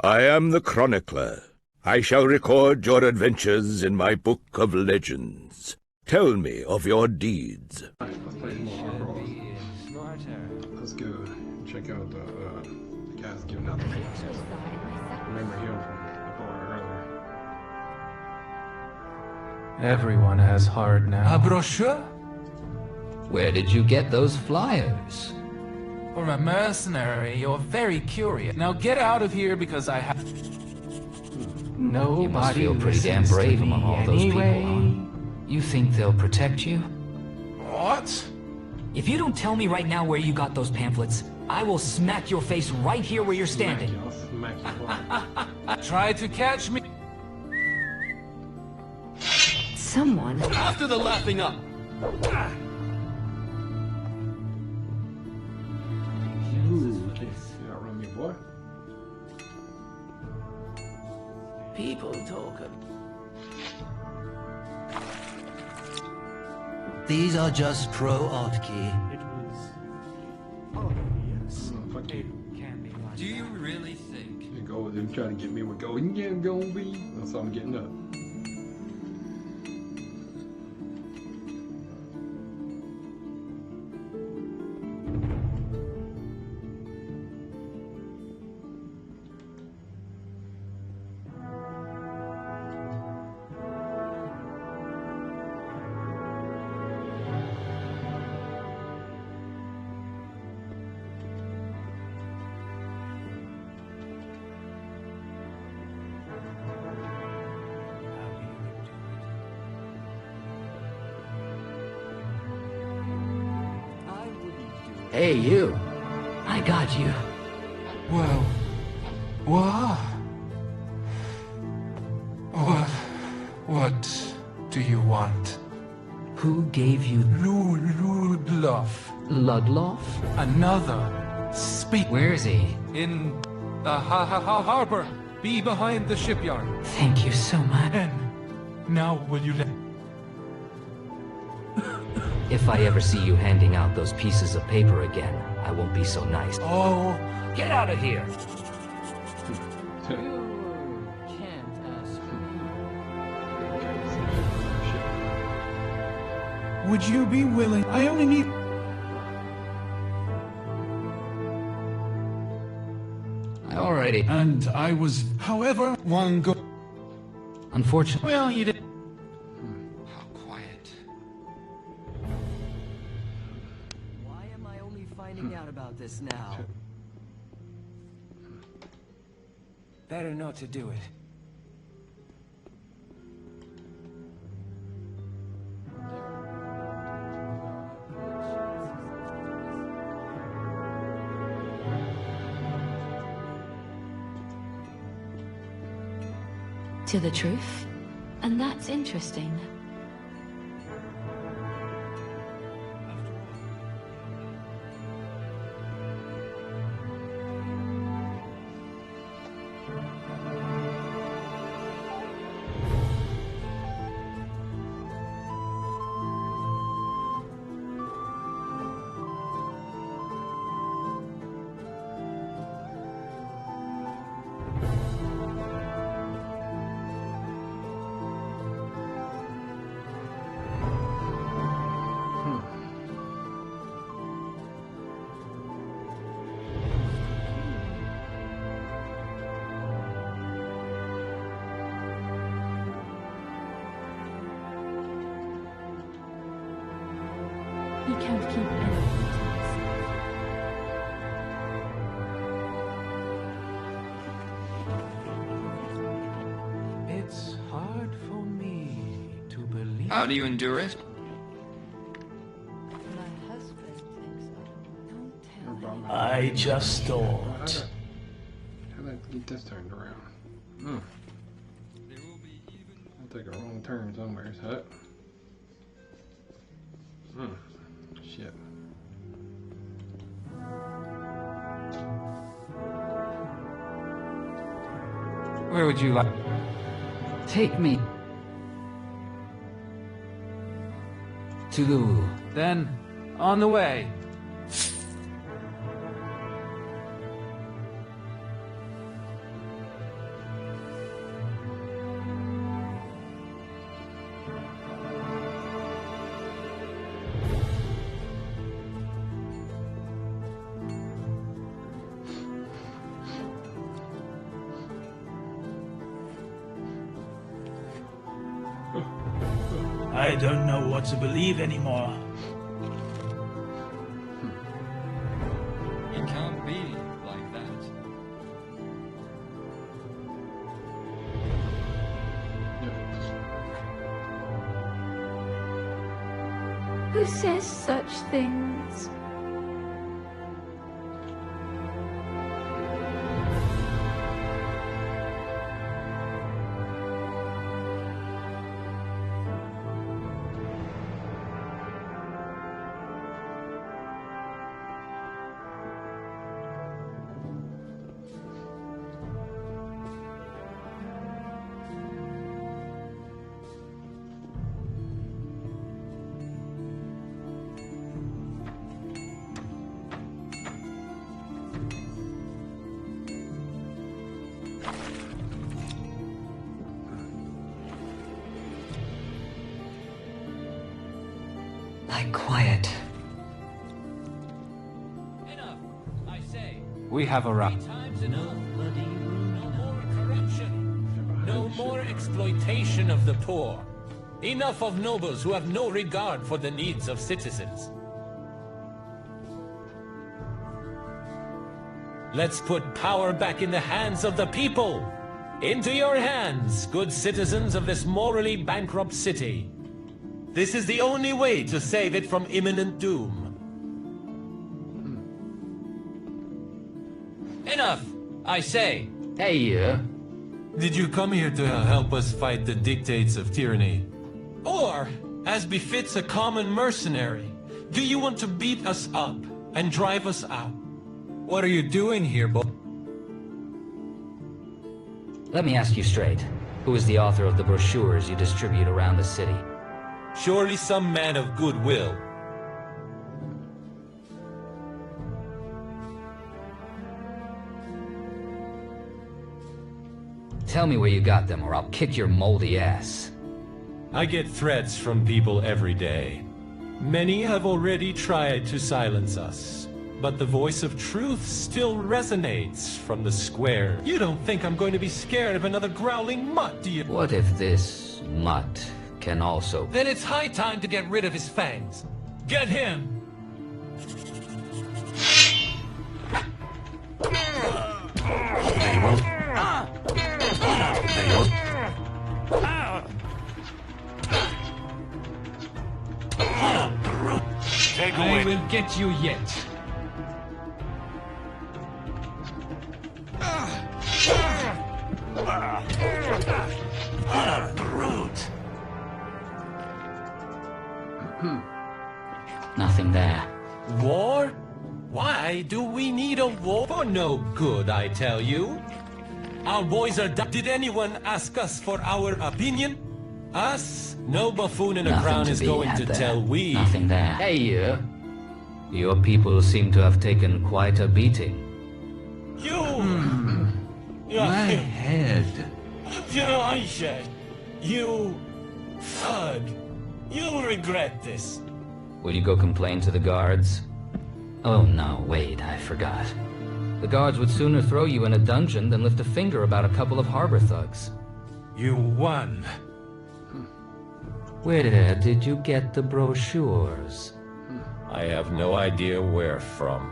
I am the chronicler. I shall record your adventures in my book of legends. Tell me of your deeds. Alright, let's play some more Archolos. Let's go check out the guys giving out the papers. Remember him from before earlier. Everyone has hard now. A brochure? Where did you get those flyers? For a mercenary, you're very curious. Now get out of here because I have... Nobody You must feel pretty damn listens to brave me among all those people, anyway. huh? You think they'll protect you? What? If you don't tell me right now where you got those pamphlets, I will smack your face right here where you're standing. Smack you. Try to catch me. Someone. After the laughing up. Ooh, you outrun me, boy. People talk of... These are just pro-art key. Fuck you. Do you really think? You go, they're trying to get me with golden game, gonna be. That's all I'm getting up. Hey, you. I got you. Well... What do you want? Who gave you Ludloff. Ludloff? Another. Speak. Where is he? In the harbor. Be behind the shipyard. Thank you so much. And now will you let... If I ever see you handing out those pieces of paper again, I won't be so nice. Oh, Get out of here! would you be willing? I only need... Alrighty. And I was, however, one go... Unfortunately. Well, you did... How quiet. Why am I only finding out about this now? Better not to do it. To the truth? And that's interesting. He can't keep anything to himself. It's hard for me to believe... How do you endure it? My husband thinks so. Don't tell him. I just don't. How did I get this turned around? I'll take a wrong turn somewhere, so. Shit. Where would you like... Take me to... Then, on the way. I don't know what to believe anymore. It can't be like that. Who says such things? Like quiet. Enough, I say. We have a route. Times enough. No more corruption. No more exploitation of the poor. Enough of nobles who have no regard for the needs of citizens. Let's put power back in the hands of the people. Into your hands, good citizens of this morally bankrupt city. This is the only way to save it from imminent doom. Enough, I say. Hey, you. Did you come here to help us fight the dictates of tyranny? Or, as befits a common mercenary, do you want to beat us up and drive us out? What are you doing here, boy? Let me ask you straight. Who is the author of the brochures you distribute around the city? Surely some man of goodwill. Tell me where you got them, or I'll kick your moldy ass. I get threats from people every day. Many have already tried to silence us, but the voice of truth still resonates from the square. You don't think I'm going to be scared of another growling mutt, do you? What if this mutt can also... Then it's high time to get rid of his fangs. Get him! I will get you yet. Brute. Nothing there. War? Why do we need a war? For no good, I tell you. Our boys are Did anyone ask us for our opinion? Us? No buffoon in a Nothing crown to is be going had to there. tell we. Nothing there. Hey, you. Your people seem to have taken quite a beating. You! My head. You thug. You'll regret this. Will you go complain to the guards? Oh no, wait, I forgot. The guards would sooner throw you in a dungeon than lift a finger about a couple of harbor thugs. You won. Where did you get the brochures? I have no idea where from.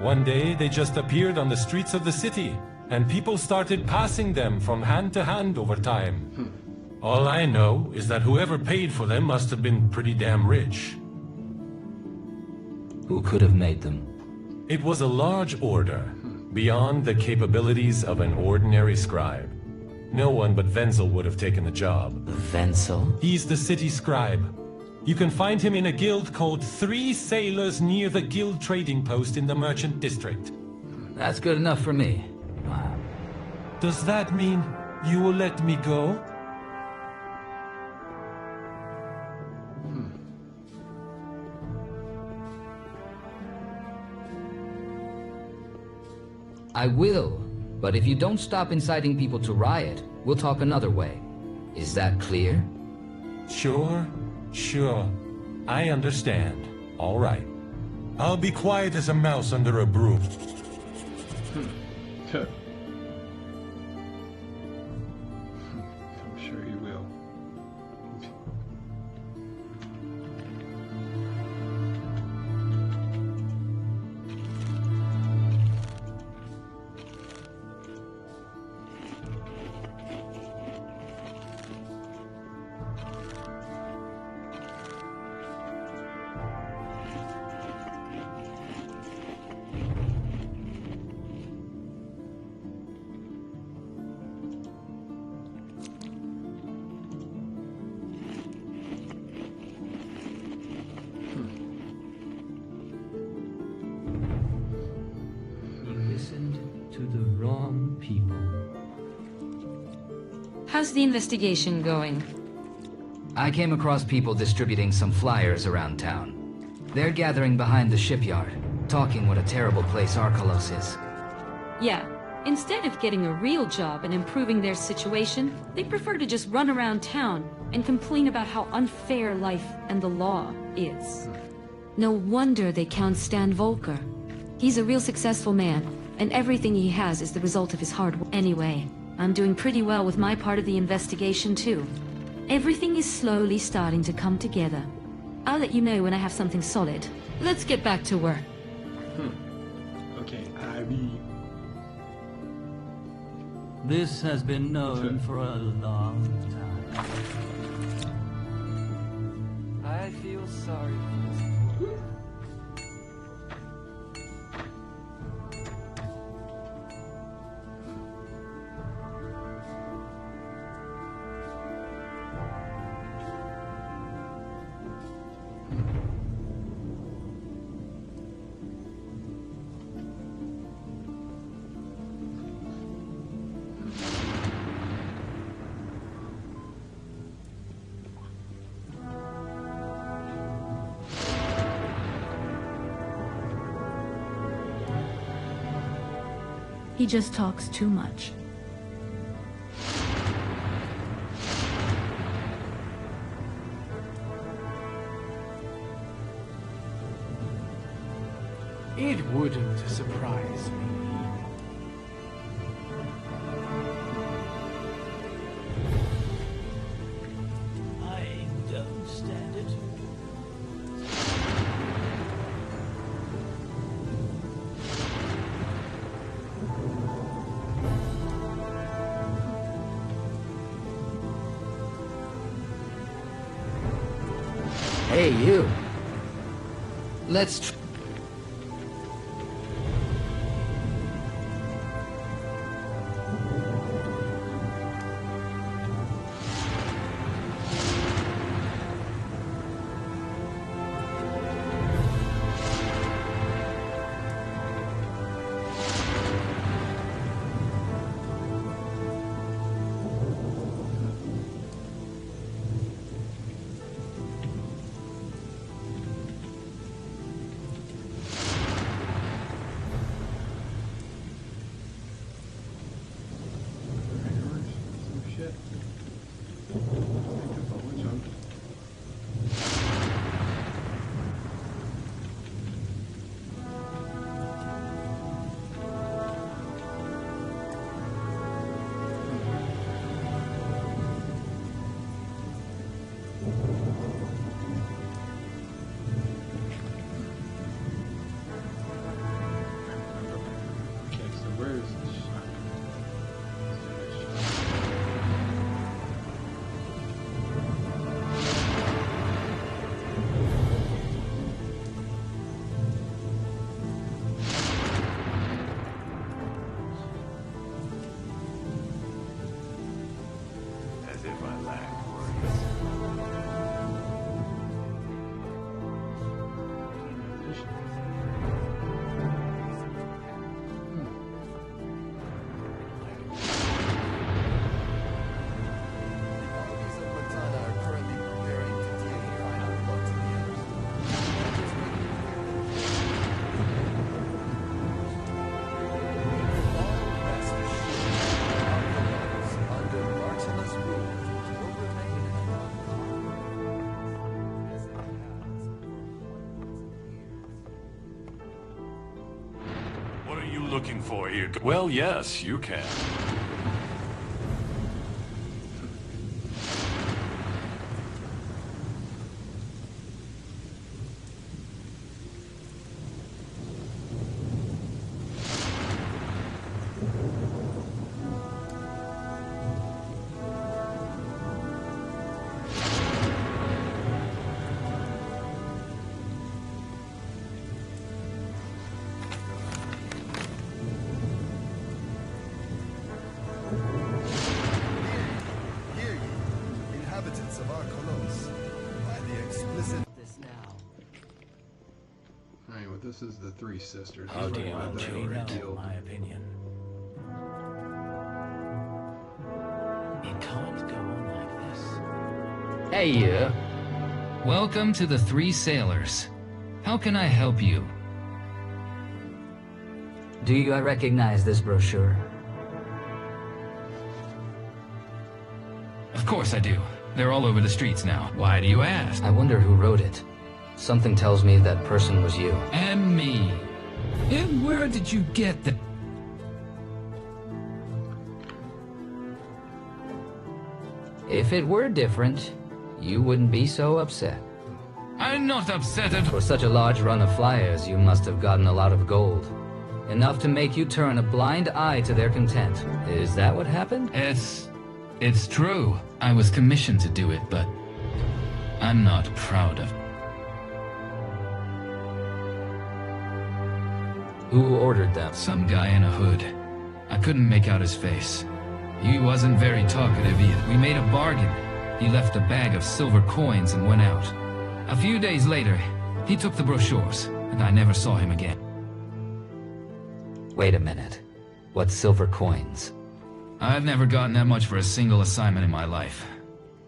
One day they just appeared on the streets of the city, and people started passing them from hand to hand over time. All I know is that whoever paid for them must have been pretty damn rich. Who could have made them? It was a large order, beyond the capabilities of an ordinary scribe. No one but Wenzel would have taken the job. Wenzel? He's the city scribe. You can find him in a guild called 3 Sailors near the guild trading post in the merchant district. That's good enough for me. Does that mean you will let me go? I will, but if you don't stop inciting people to riot, we'll talk another way. Is that clear? Sure. I understand. All right. I'll be quiet as a mouse under a broom. I'm sure you will. How's the investigation going? I came across people distributing some flyers around town. They're gathering behind the shipyard, talking what a terrible place Archolos is. Yeah. Instead of getting a real job and improving their situation, they prefer to just run around town and complain about how unfair life and the law is. No wonder they can't stand Volker. He's a real successful man, and everything he has is the result of his hard work. Anyway, I'm doing pretty well with my part of the investigation too. Everything is slowly starting to come together. I'll let you know when I have something solid. Let's get back to work. Okay, Abby. This has been known for a long time. I feel sorry for this poor. He just talks too much. It wouldn't surprise me. I don't stand it. Hey, you. Let's looking for here? Well, yes, you can. Of Archolos, by the explicit this now. Anyway, this is the Three Sisters. How do you change my opinion? It can't go on like this. Hey, you. Welcome to the Three Sailors. How can I help you? Do you recognize this brochure? Of course I do. They're all over the streets now. Why do you ask? I wonder who wrote it. Something tells me that person was you. And me. And where did you get the... If it were different, you wouldn't be so upset. I'm not upset at... For such a large run of flyers, you must have gotten a lot of gold. Enough to make you turn a blind eye to their content. Is that what happened? It's true. I was commissioned to do it, but I'm not proud of... Who ordered them? Some guy in a hood. I couldn't make out his face. He wasn't very talkative either. We made a bargain. He left a bag of silver coins and went out. A few days later, he took the brochures, and I never saw him again. Wait a minute. What silver coins? I've never gotten that much for a single assignment in my life.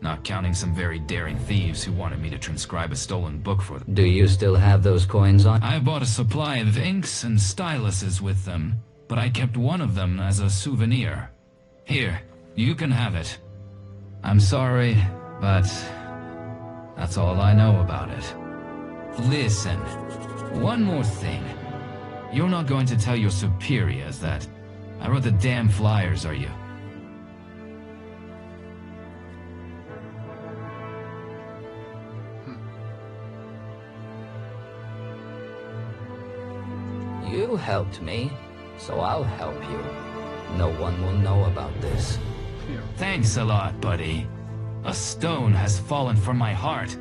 Not counting some very daring thieves who wanted me to transcribe a stolen book for them. Do you still have those coins on? I bought a supply of inks and styluses with them, but I kept one of them as a souvenir. Here, you can have it. I'm sorry, but that's all I know about it. Listen, one more thing. You're not going to tell your superiors that I wrote the damn flyers, are you? You helped me, so I'll help you. No one will know about this. Thanks a lot, buddy. A stone has fallen from my heart.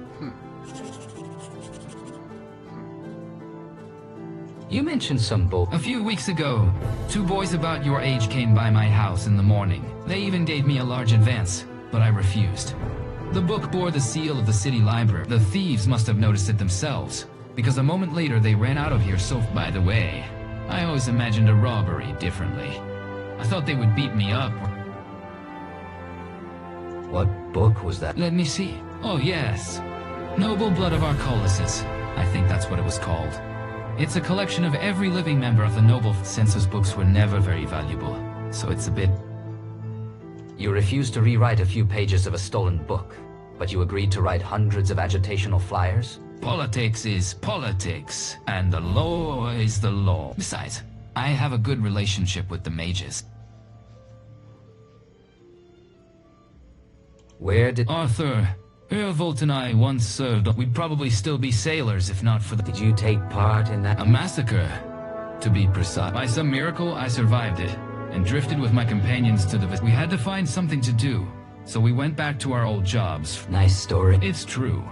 You mentioned some book. A few weeks ago, 2 boys about your age came by my house in the morning. They even gave me a large advance, but I refused. The book bore the seal of the city library. The thieves must have noticed it themselves, because a moment later they ran out of here. So, by the way, I always imagined a robbery differently. I thought they would beat me up. What book was that? Let me see. Oh yes. Noble Blood of Archolos. I think that's what it was called. It's a collection of every living member of the noble. Census books were never very valuable, so it's a bit... You refused to rewrite a few pages of a stolen book, but you agreed to write hundreds of agitational flyers? Politics is politics, and the law is the law. Besides, I have a good relationship with the mages. Where did... Arthur, Ervolt and I once served. We'd probably still be sailors if not for the... Did you take part in that? A massacre, to be precise. By some miracle, I survived it, and drifted with my companions to the... We had to find something to do, so we went back to our old jobs. Nice story. It's true.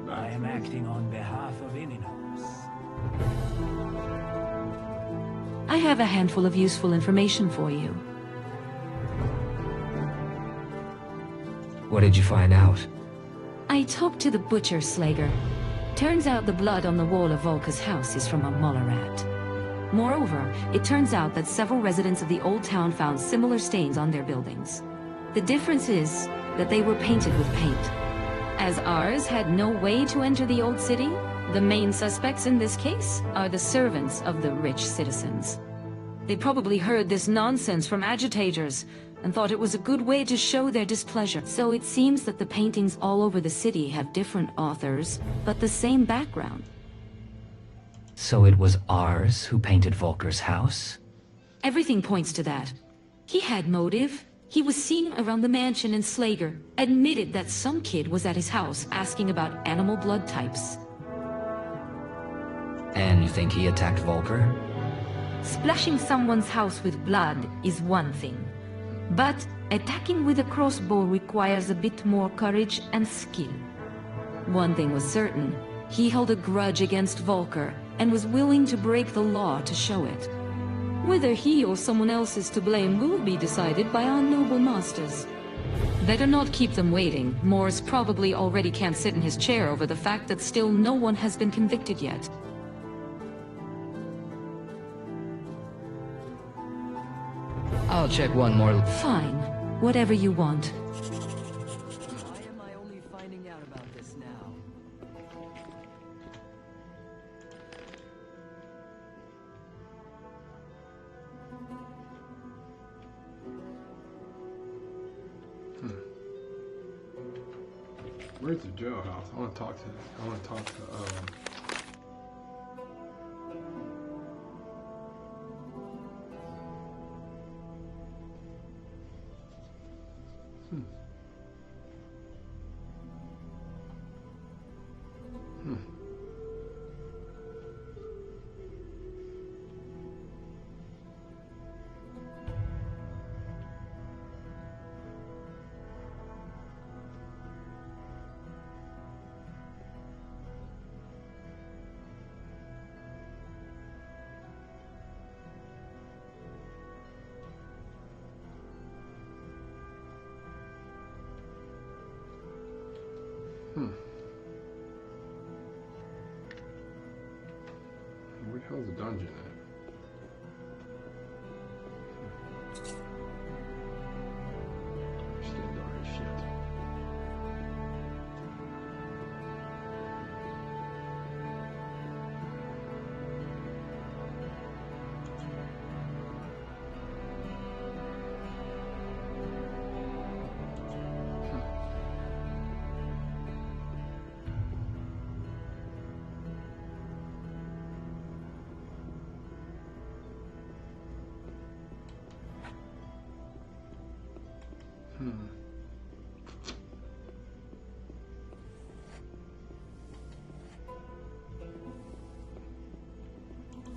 I am acting on behalf of Illinois. I have a handful of useful information for you. What did you find out? I talked to the butcher, Slager. Turns out the blood on the wall of Volker's house is from a Mullerat. Moreover, it turns out that several residents of the old town found similar stains on their buildings. The difference is that they were painted with paint. As ours had no way to enter the old city, the main suspects in this case are the servants of the rich citizens. They probably heard this nonsense from agitators and thought it was a good way to show their displeasure. So it seems that the paintings all over the city have different authors, but the same background. So it was ours who painted Volker's house? Everything points to that. He had motive. He was seen around the mansion, and Slager admitted that some kid was at his house asking about animal blood types. And you think he attacked Volker? Splashing someone's house with blood is one thing, but attacking with a crossbow requires a bit more courage and skill. One thing was certain, he held a grudge against Volker and was willing to break the law to show it. Whether he or someone else is to blame will be decided by our noble masters. Better not keep them waiting. Morris probably already can't sit in his chair over the fact that still no one has been convicted yet. I'll check one more. Fine. Whatever you want. Why am I only finding out about this now? Where's the jailhouse? I want to talk to. Where the hell's the dungeon at? Stand on his shit.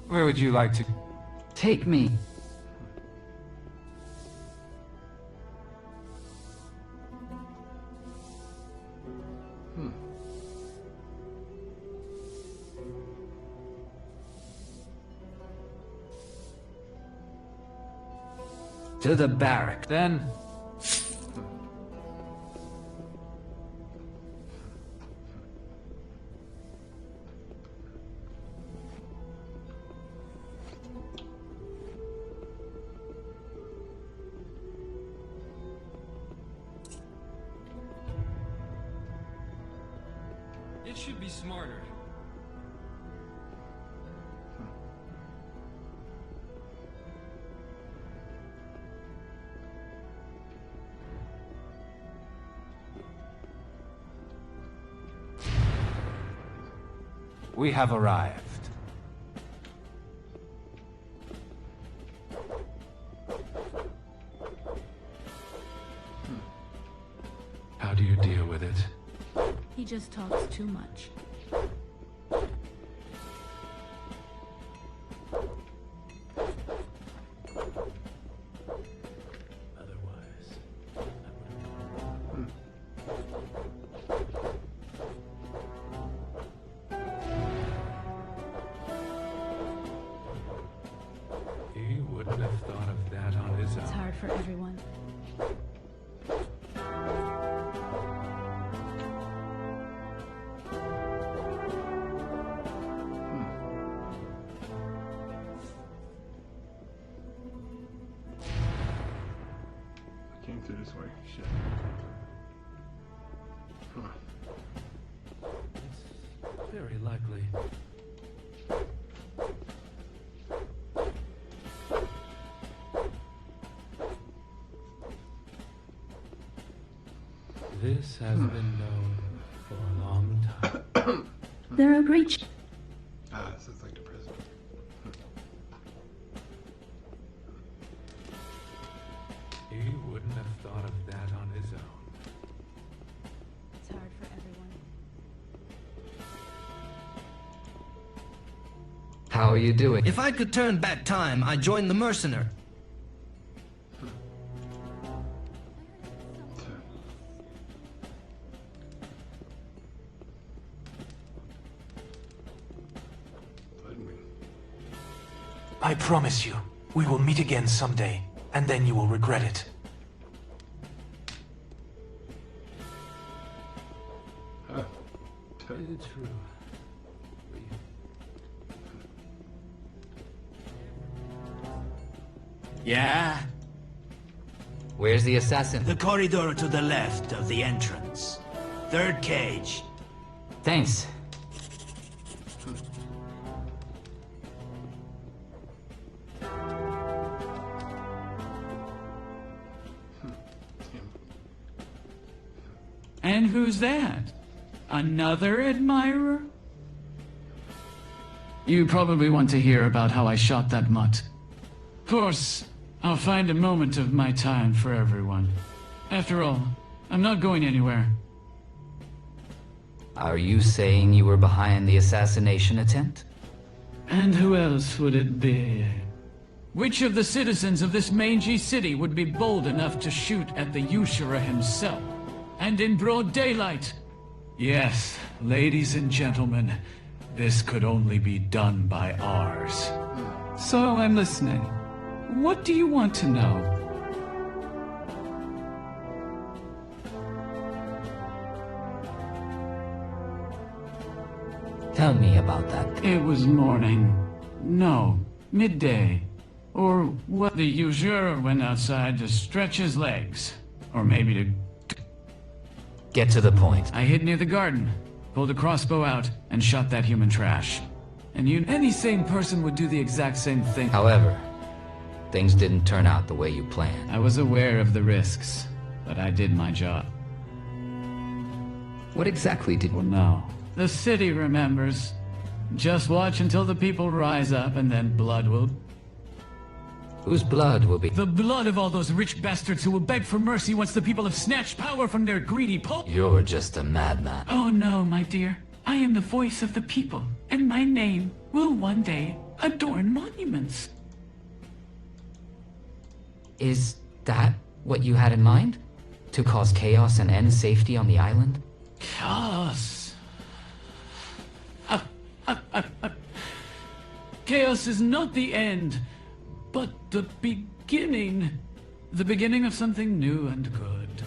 Where would you like to take me? To the barrack. Then it should be smarter. we have arrived. How do you deal with it? He just talks too much. He wouldn't have thought of that on his own. It's hard for everyone. Came through this way. Shit. Huh. It's very likely. This has been known for a long time. There are great... Ah, this is like the prison. He wouldn't have thought of that on his own. It's hard for everyone. How are you doing? If I could turn back time, I'd join the mercenary. I promise you, we will meet again someday, and then you will regret it. It's true. Yeah? Where's the assassin? The corridor to the left of the entrance. Third cage. Thanks. And who's that? Another admirer? You probably want to hear about how I shot that mutt. Of course, I'll find a moment of my time for everyone. After all, I'm not going anywhere. Are you saying you were behind the assassination attempt? And who else would it be? Which of the citizens of this mangy city would be bold enough to shoot at the usurer himself? And in broad daylight? Yes, ladies and gentlemen, this could only be done by ours. So I'm listening. What do you want to know? Tell me about that. It was morning. No, midday. Or what? The usurer went outside to stretch his legs. Or maybe to... Get to the point. I hid near the garden, pulled a crossbow out, and shot that human trash. And any sane person would do the exact same thing. However, things didn't turn out the way you planned. I was aware of the risks, but I did my job. What exactly did... Well, no. The city remembers. Just watch until the people rise up, and then blood will... Whose blood will be... The blood of all those rich bastards who will beg for mercy once the people have snatched power from their greedy You're just a madman. Oh no, my dear. I am the voice of the people, and my name will one day adorn monuments. Is that what you had in mind? To cause chaos and end safety on the island? Chaos. Chaos is not the end, but the beginning. The beginning of something new and good.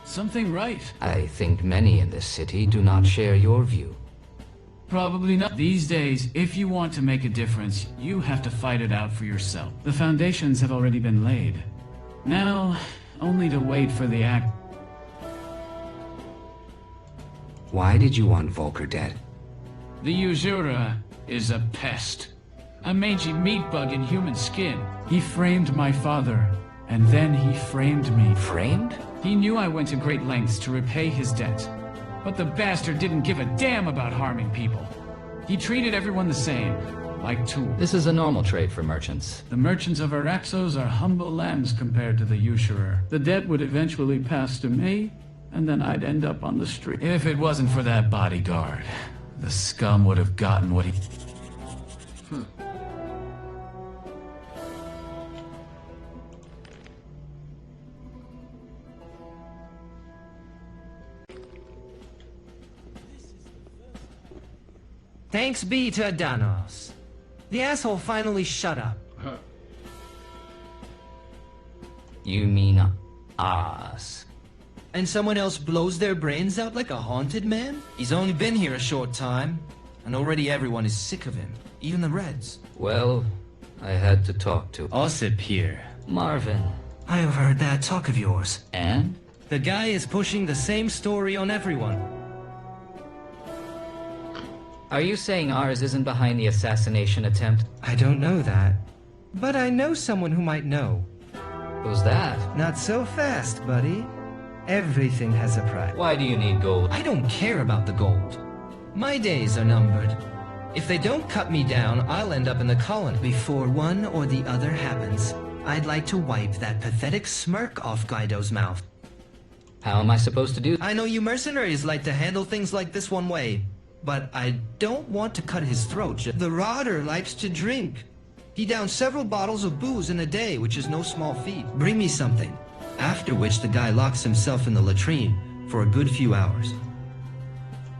Something right. I think many in this city do not share your view. Probably not. These days, if you want to make a difference, you have to fight it out for yourself. The foundations have already been laid. Now, only to wait for the act. Why did you want Volker dead? The usurer is a pest. A mangy meat bug in human skin. He framed my father, and then he framed me. Framed? He knew I went to great lengths to repay his debt. But the bastard didn't give a damn about harming people. He treated everyone the same, like tools. This is a normal trade for merchants. The merchants of Araxos are humble lambs compared to the usurer. The debt would eventually pass to me, and then I'd end up on the street. If it wasn't for that bodyguard, the scum would have gotten what he... Thanks be to Adanos. The asshole finally shut up. You mean us? And someone else blows their brains out like a haunted man? He's only been here a short time, and already everyone is sick of him, even the Reds. Well, I had to talk to Ossip here. Marvin. I overheard that talk of yours. And? The guy is pushing the same story on everyone. Are you saying ours isn't behind the assassination attempt? I don't know that. But I know someone who might know. Who's that? Not so fast, buddy. Everything has a price. Why do you need gold? I don't care about the gold. My days are numbered. If they don't cut me down, I'll end up in the colony. Before one or the other happens, I'd like to wipe that pathetic smirk off Guido's mouth. How am I supposed to do that? I know you mercenaries like to handle things like this one way, but I don't want to cut his throat. The Rodder likes to drink. He downs several bottles of booze in a day, which is no small feat. Bring me something. After which the guy locks himself in the latrine for a good few hours.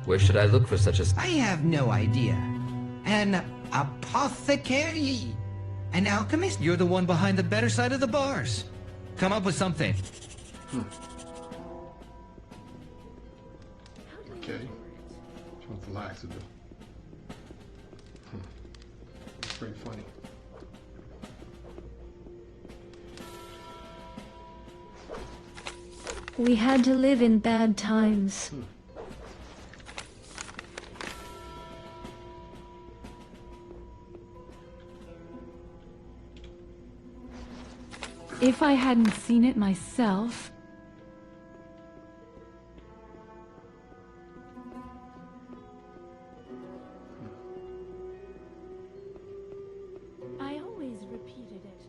Where should I look for such a... I have no idea. An apothecary. An alchemist? You're the one behind the better side of the bars. Come up with something. Okay. Which one's the laxative? It's pretty funny. We had to live in bad times. If I hadn't seen it myself... I always repeated it.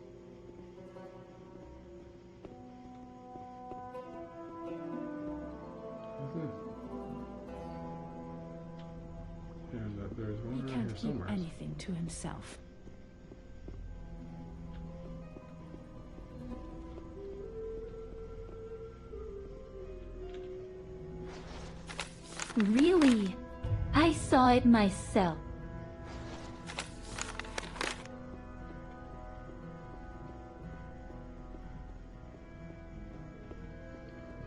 There's one He around can't here keep somewhere. anything to himself. Really? I saw it myself.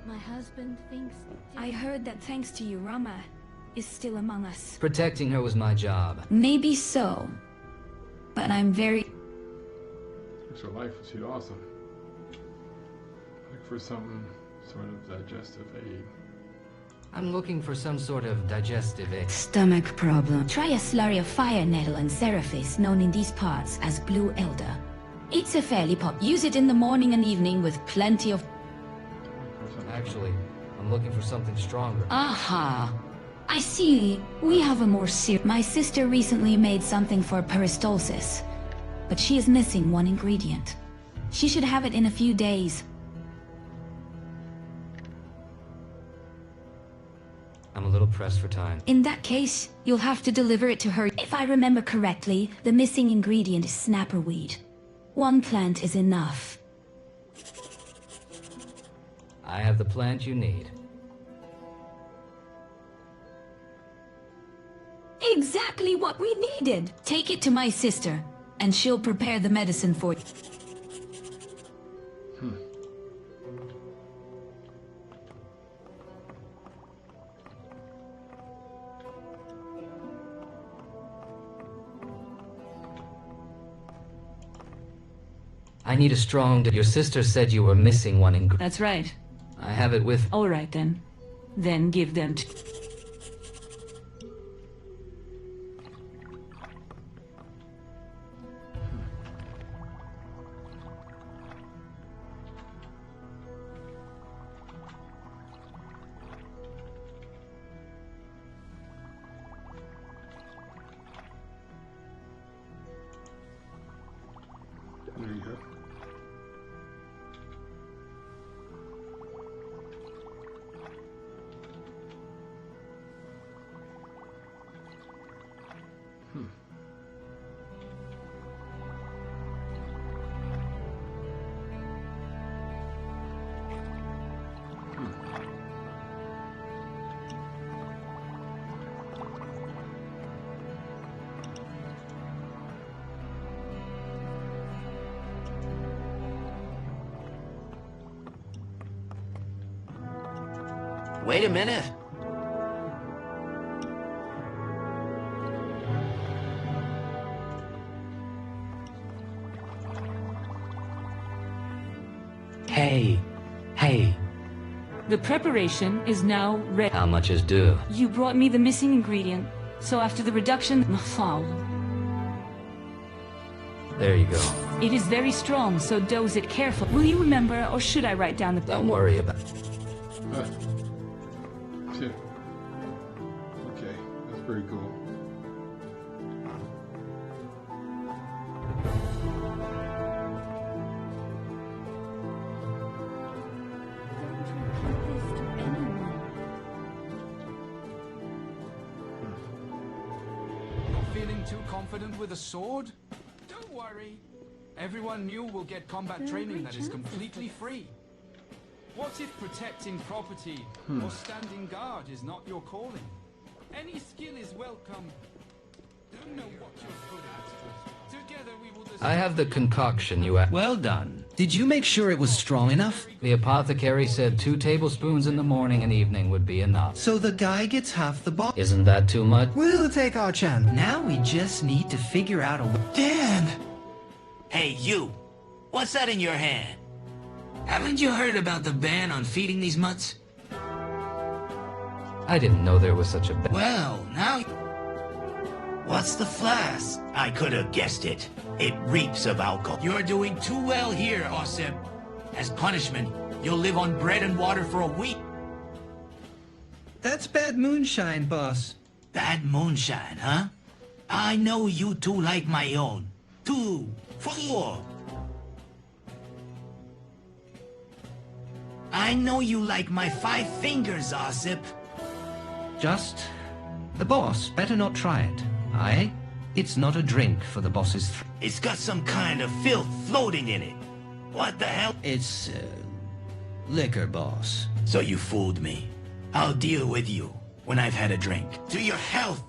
My husband thinks... I heard that thanks to you, Rama is still among us. Protecting her was my job. Maybe so. But I'm very... Extra life would be awesome. Look for something sort of digestive aid. I'm looking for some sort of digestive aid. Stomach problem. Try a slurry of fire nettle and seraphis, known in these parts as blue elder. It's a fairly pop. Use it in the morning and evening with plenty of... Actually, I'm looking for something stronger. Aha! I see. We have a more serious... My sister recently made something for peristalsis, but she is missing one ingredient. She should have it in a few days. I'm a little pressed for time. In that case, you'll have to deliver it to her. If I remember correctly, the missing ingredient is snapperweed. One plant is enough. I have the plant you need. Exactly what we needed! Take it to my sister, and she'll prepare the medicine for you. I need a strong... Your sister said you were missing one ingredient. That's right. I have it with... All right, then. Then give them to... There you go. Wait a minute. Hey. The preparation is now ready. How much is due? You brought me the missing ingredient, so after the reduction... There you go. It is very strong, so dose it carefully. Will you remember, or should I write down the... Don't worry about it. Shit. Okay, that's pretty cool. Not feeling too confident with a sword? Don't worry. Everyone new will get combat training that is completely free. What if protecting property or standing guard is not your calling? Any skill is welcome. Don't know what you're good at. Together we will decide. I have the concoction you asked. Well done. Did you make sure it was strong enough? The apothecary said 2 tablespoons in the morning and evening would be enough. So the guy gets half the bottle. Isn't that too much? We'll take our chance. Now we just need to figure out a way. Dan! Hey, you! What's that in your hand? Haven't you heard about the ban on feeding these mutts? I didn't know there was such a Well, now... What's the flask? I could have guessed it. It reeks of alcohol. You're doing too well here, Osip. As punishment, you'll live on bread and water for a week. That's bad moonshine, boss. Bad moonshine, huh? I know you two like my own. 2, 4. I know you like my 5 fingers, Osip. Just... the boss better not try it. Aye? It's not a drink for the boss's... It's got some kind of filth floating in it. What the hell? It's, liquor, boss. So you fooled me. I'll deal with you when I've had a drink. To your health!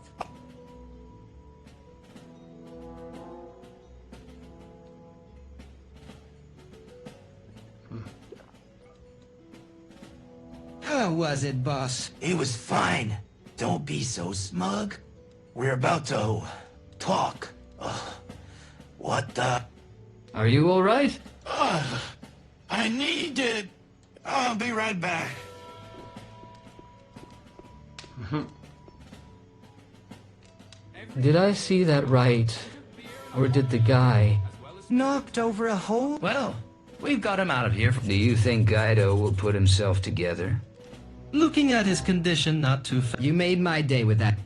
How was it, boss? It was fine. Don't be so smug. We're about to talk. What the... Are you all right? I need to... I'll be right back. Did I see that right? Or did the guy... Knocked over a hole? Well, we've got him out of here. Do you think Guido will put himself together? Looking at his condition, not too fast. You made my day with that.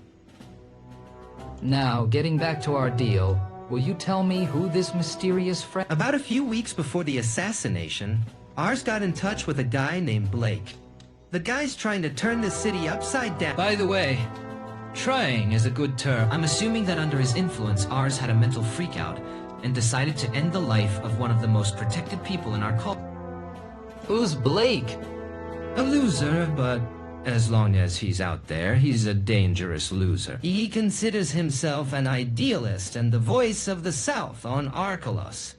Now, getting back to our deal, will you tell me who this mysterious friend... About a few weeks before the assassination, ours got in touch with a guy named Blake. The guy's trying to turn the city upside down. By the way, trying is a good term. I'm assuming that under his influence, ours had a mental freakout and decided to end the life of one of the most protected people in our culture. Who's Blake? A loser, but as long as he's out there, he's a dangerous loser. He considers himself an idealist and the voice of the South on Archolos.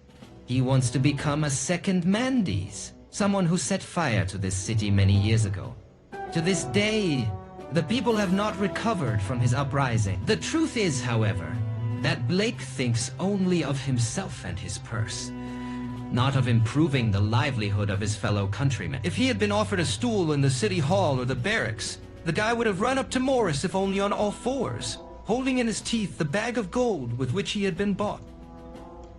He wants to become a second Mandes, someone who set fire to this city many years ago. To this day, the people have not recovered from his uprising. The truth is, however, that Blake thinks only of himself and his purse, not of improving the livelihood of his fellow countrymen. If he had been offered a stool in the city hall or the barracks, the guy would have run up to Morris if only on all fours, holding in his teeth the bag of gold with which he had been bought.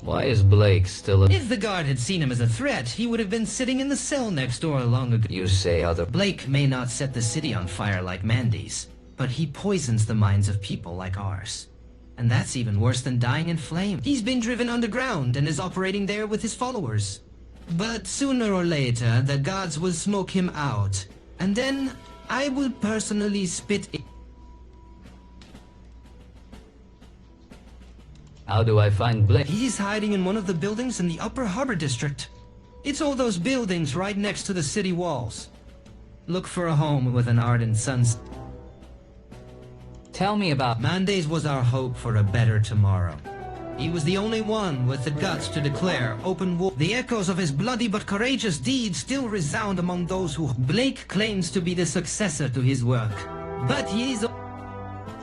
Why is Blake still... If the guard had seen him as a threat, he would have been sitting in the cell next door long ago. You say other... Blake may not set the city on fire like Mandes, but he poisons the minds of people like ours. And that's even worse than dying in flames. He's been driven underground and is operating there with his followers. But sooner or later, the gods will smoke him out. And then, I will personally spit it. How do I find Blake? He's hiding in one of the buildings in the Upper Harbor District. It's all those buildings right next to the city walls. Look for a home with an ardent sunset. Tell me about... Mandes was our hope for a better tomorrow. He was the only one with the guts to declare open war. The echoes of his bloody but courageous deeds still resound among those who... Blake claims to be the successor to his work. But he's...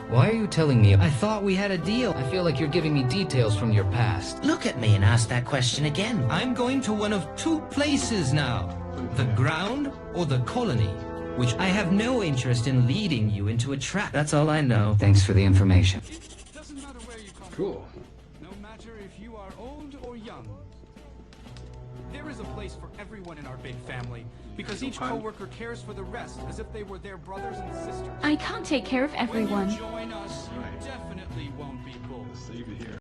Why are you telling me? I thought we had a deal. I feel like you're giving me details from your past. Look at me and ask that question again. I'm going to one of 2 places now. The ground or the colony. Which I have no interest in leading you into a trap. That's all I know. Thanks for the information. Doesn't matter where you come Cool. from, no matter if you are old or young. There is a place for everyone in our big family, because each co-worker cares for the rest as if they were their brothers and sisters. I can't take care of everyone. When you join us, you definitely won't be bored. Save it here.